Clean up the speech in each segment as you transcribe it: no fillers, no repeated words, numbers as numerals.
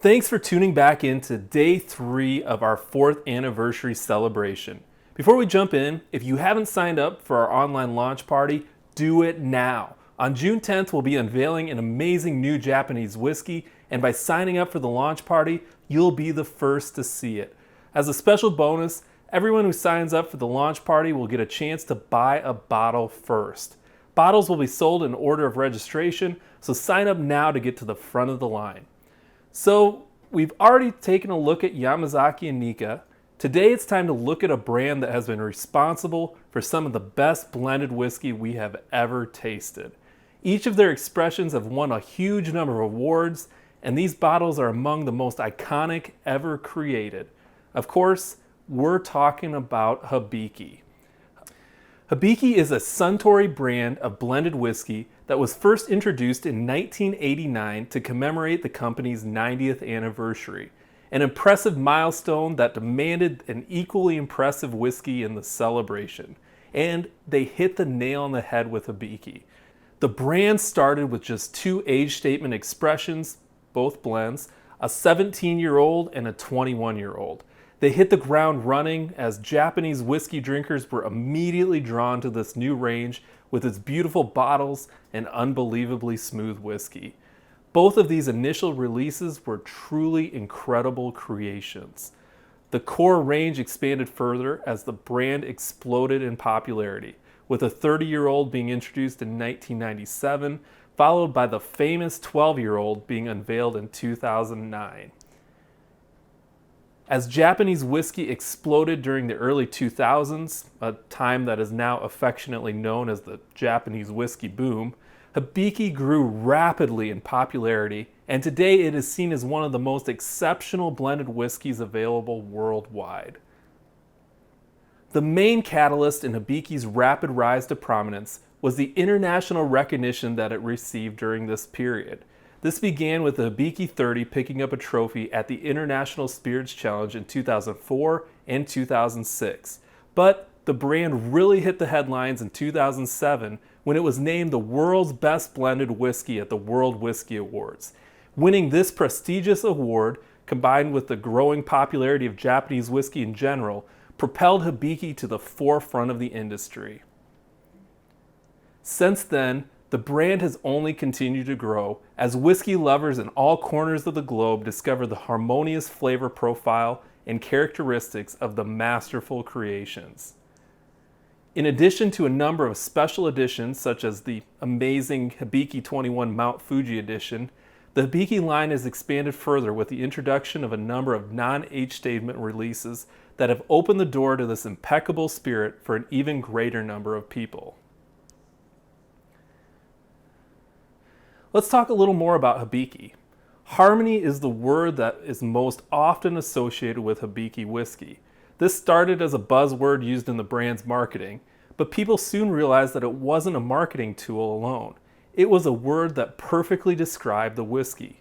Thanks for tuning back into day 3 of our 4th anniversary celebration. Before we jump in, if you haven't signed up for our online launch party, do it now. On June 10th, we'll be unveiling an amazing new Japanese whiskey, and by signing up for the launch party, you'll be the first to see it. As a special bonus, everyone who signs up for the launch party will get a chance to buy a bottle first. Bottles will be sold in order of registration, so sign up now to get to the front of the line. So we've already taken a look at Yamazaki and Nikka. Today it's time to look at a brand that has been responsible for some of the best blended whiskey we have ever tasted. Each of their expressions have won a huge number of awards, and these bottles are among the most iconic ever created. Of course, we're talking about Hibiki. Hibiki is a Suntory brand of blended whiskey that was first introduced in 1989 to commemorate the company's 90th anniversary, an impressive milestone that demanded an equally impressive whiskey in the celebration. And they hit the nail on the head with Hibiki. The brand started with just 2 age statement expressions, both blends, a 17-year-old and a 21-year-old. They hit the ground running as Japanese whiskey drinkers were immediately drawn to this new range with its beautiful bottles and unbelievably smooth whiskey. Both of these initial releases were truly incredible creations. The core range expanded further as the brand exploded in popularity, with a 30-year-old being introduced in 1997, followed by the famous 12-year-old being unveiled in 2009. As Japanese whiskey exploded during the early 2000s, a time that is now affectionately known as the Japanese whiskey boom, Hibiki grew rapidly in popularity, and today it is seen as one of the most exceptional blended whiskeys available worldwide. The main catalyst in Hibiki's rapid rise to prominence was the international recognition that it received during this period. This began with the Hibiki 30 picking up a trophy at the International Spirits Challenge in 2004 and 2006. But the brand really hit the headlines in 2007 when it was named the world's best blended whiskey at the World Whiskey Awards. Winning this prestigious award, combined with the growing popularity of Japanese whiskey in general, propelled Hibiki to the forefront of the industry. Since then, the brand has only continued to grow as whiskey lovers in all corners of the globe discover the harmonious flavor profile and characteristics of the masterful creations. In addition to a number of special editions such as the amazing Hibiki 21 Mount Fuji edition, the Hibiki line has expanded further with the introduction of a number of non-age statement releases that have opened the door to this impeccable spirit for an even greater number of people. Let's talk a little more about Hibiki. Harmony is the word that is most often associated with Hibiki whiskey. This started as a buzzword used in the brand's marketing, but people soon realized that it wasn't a marketing tool alone. It was a word that perfectly described the whiskey.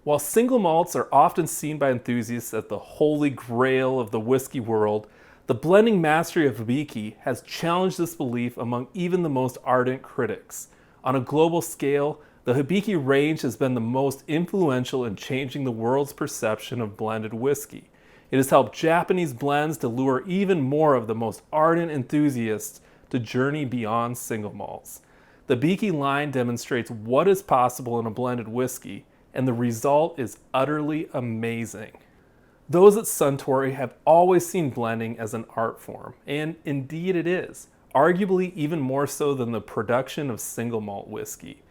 While single malts are often seen by enthusiasts as the holy grail of the whiskey world, the blending mastery of Hibiki has challenged this belief among even the most ardent critics. On a global scale, the Hibiki range has been the most influential in changing the world's perception of blended whiskey. It has helped Japanese blends to lure even more of the most ardent enthusiasts to journey beyond single malts. The Hibiki line demonstrates what is possible in a blended whiskey, and the result is utterly amazing. Those at Suntory have always seen blending as an art form, and indeed it is, arguably even more so than the production of single malt whiskey.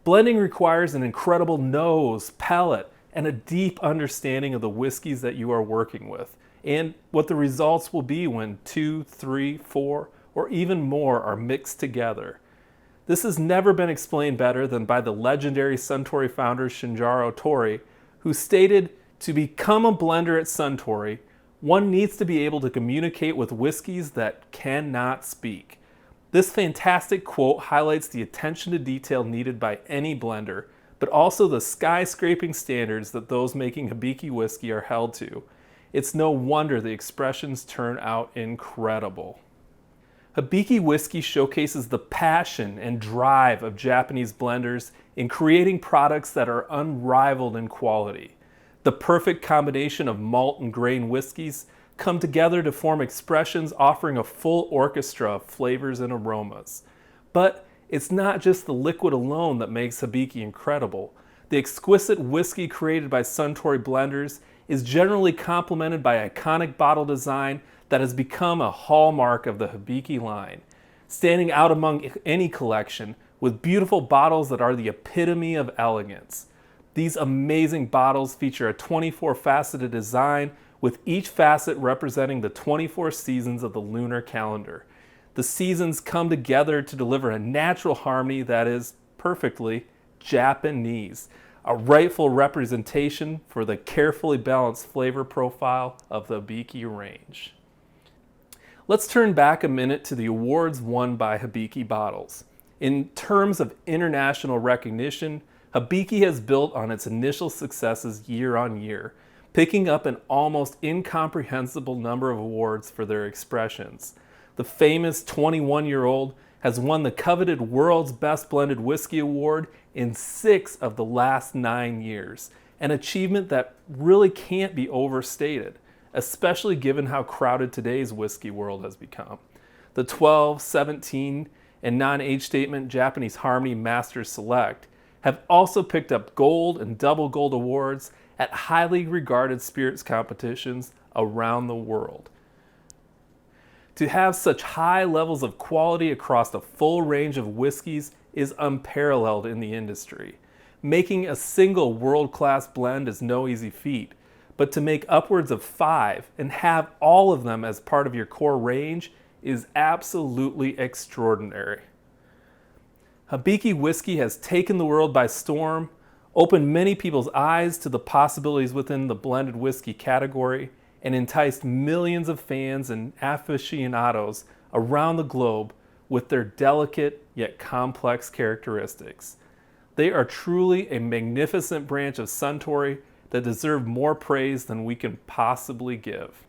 Blending requires an incredible nose, palate, and a deep understanding of the whiskeys that you are working with, and what the results will be when 2, 3, 4, or even more are mixed together. This has never been explained better than by the legendary Suntory founder Shinjaro Tori, who stated, "To become a blender at Suntory, one needs to be able to communicate with whiskeys that cannot speak." This fantastic quote highlights the attention to detail needed by any blender, but also the skyscraping standards that those making Hibiki whiskey are held to. It's no wonder the expressions turn out incredible. Hibiki whiskey showcases the passion and drive of Japanese blenders in creating products that are unrivaled in quality. The perfect combination of malt and grain whiskeys come together to form expressions offering a full orchestra of flavors and aromas. But it's not just the liquid alone that makes Hibiki incredible. The exquisite whiskey created by Suntory blenders is generally complemented by iconic bottle design that has become a hallmark of the Hibiki line, standing out among any collection with beautiful bottles that are the epitome of elegance. These amazing bottles feature a 24-faceted design, with each facet representing the 24 seasons of the lunar calendar. The seasons come together to deliver a natural harmony that is perfectly Japanese, a rightful representation for the carefully balanced flavor profile of the Hibiki range. Let's turn back a minute to the awards won by Hibiki bottles. In terms of international recognition, Hibiki has built on its initial successes year on year, picking up an almost incomprehensible number of awards for their expressions. The famous 21-year-old has won the coveted World's Best Blended Whiskey Award in 6 of the last 9 years, an achievement that really can't be overstated, especially given how crowded today's whiskey world has become. The 12, 17, and non-age statement Japanese Harmony Masters Select have also picked up gold and double gold awards at highly regarded spirits competitions around the world. To have such high levels of quality across a full range of whiskeys is unparalleled in the industry. Making a single world-class blend is no easy feat, but to make upwards of 5 and have all of them as part of your core range is absolutely extraordinary. Hibiki whiskey has taken the world by storm, opened many people's eyes to the possibilities within the blended whiskey category, and enticed millions of fans and aficionados around the globe with their delicate yet complex characteristics. They are truly a magnificent branch of Suntory that deserve more praise than we can possibly give.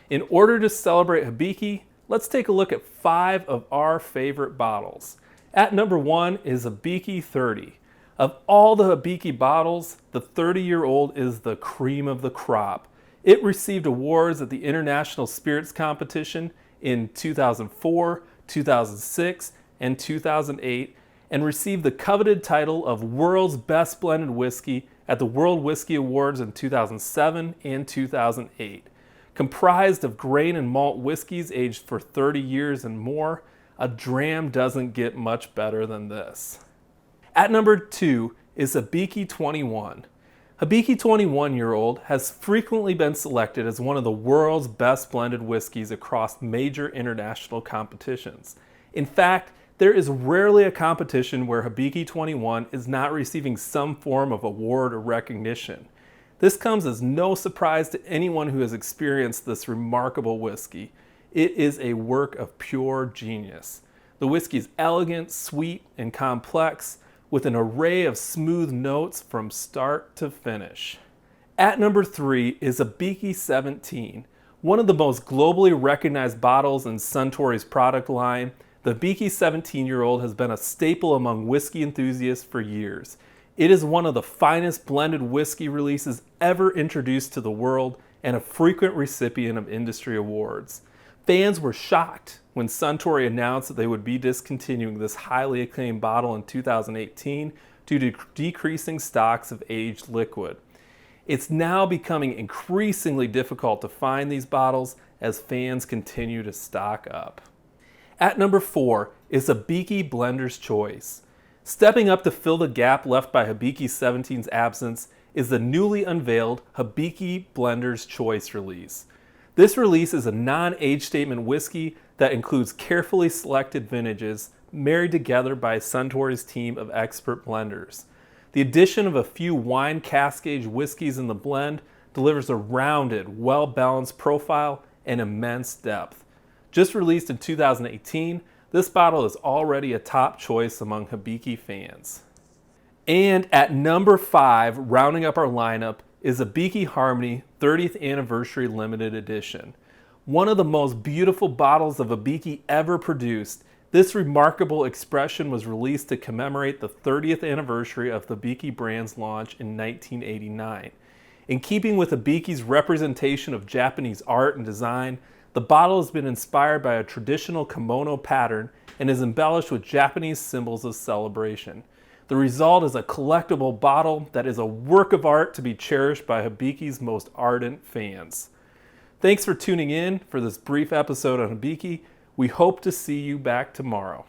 In order to celebrate Hibiki, let's take a look at 5 of our favorite bottles. At number 1 is Hibiki 30. Of all the Hibiki bottles, the 30-year-old is the cream of the crop. It received awards at the International Spirits Competition in 2004, 2006, and 2008, and received the coveted title of World's Best Blended Whiskey at the World Whiskey Awards in 2007 and 2008. Comprised of grain and malt whiskeys aged for 30 years and more, a dram doesn't get much better than this. At number 2 is Hibiki 21. Hibiki 21-year-old has frequently been selected as one of the world's best blended whiskeys across major international competitions. In fact, there is rarely a competition where Hibiki 21 is not receiving some form of award or recognition. This comes as no surprise to anyone who has experienced this remarkable whiskey. It is a work of pure genius. The whiskey is elegant, sweet, and complex, with an array of smooth notes from start to finish. At number 3 is Hibiki 17. One of the most globally recognized bottles in Suntory's product line, the Hibiki 17-year-old has been a staple among whiskey enthusiasts for years. It is one of the finest blended whiskey releases ever introduced to the world and a frequent recipient of industry awards. Fans were shocked when Suntory announced that they would be discontinuing this highly acclaimed bottle in 2018 due to decreasing stocks of aged liquid. It's now becoming increasingly difficult to find these bottles as fans continue to stock up. At number 4 is Hibiki Blender's Choice. Stepping up to fill the gap left by Hibiki 17's absence is the newly unveiled Hibiki Blender's Choice release. This release is a non-age statement whiskey that includes carefully selected vintages married together by Suntory's team of expert blenders. The addition of a few wine cask-aged whiskeys in the blend delivers a rounded, well-balanced profile and immense depth. Just released in 2018, this bottle is already a top choice among Hibiki fans. And at number 5, rounding up our lineup, is Hibiki Harmony 30th Anniversary Limited Edition. One of the most beautiful bottles of Hibiki ever produced, this remarkable expression was released to commemorate the 30th anniversary of the Hibiki brand's launch in 1989. In keeping with Hibiki's representation of Japanese art and design, the bottle has been inspired by a traditional kimono pattern and is embellished with Japanese symbols of celebration. The result is a collectible bottle that is a work of art to be cherished by Hibiki's most ardent fans. Thanks for tuning in for this brief episode on Hibiki. We hope to see you back tomorrow.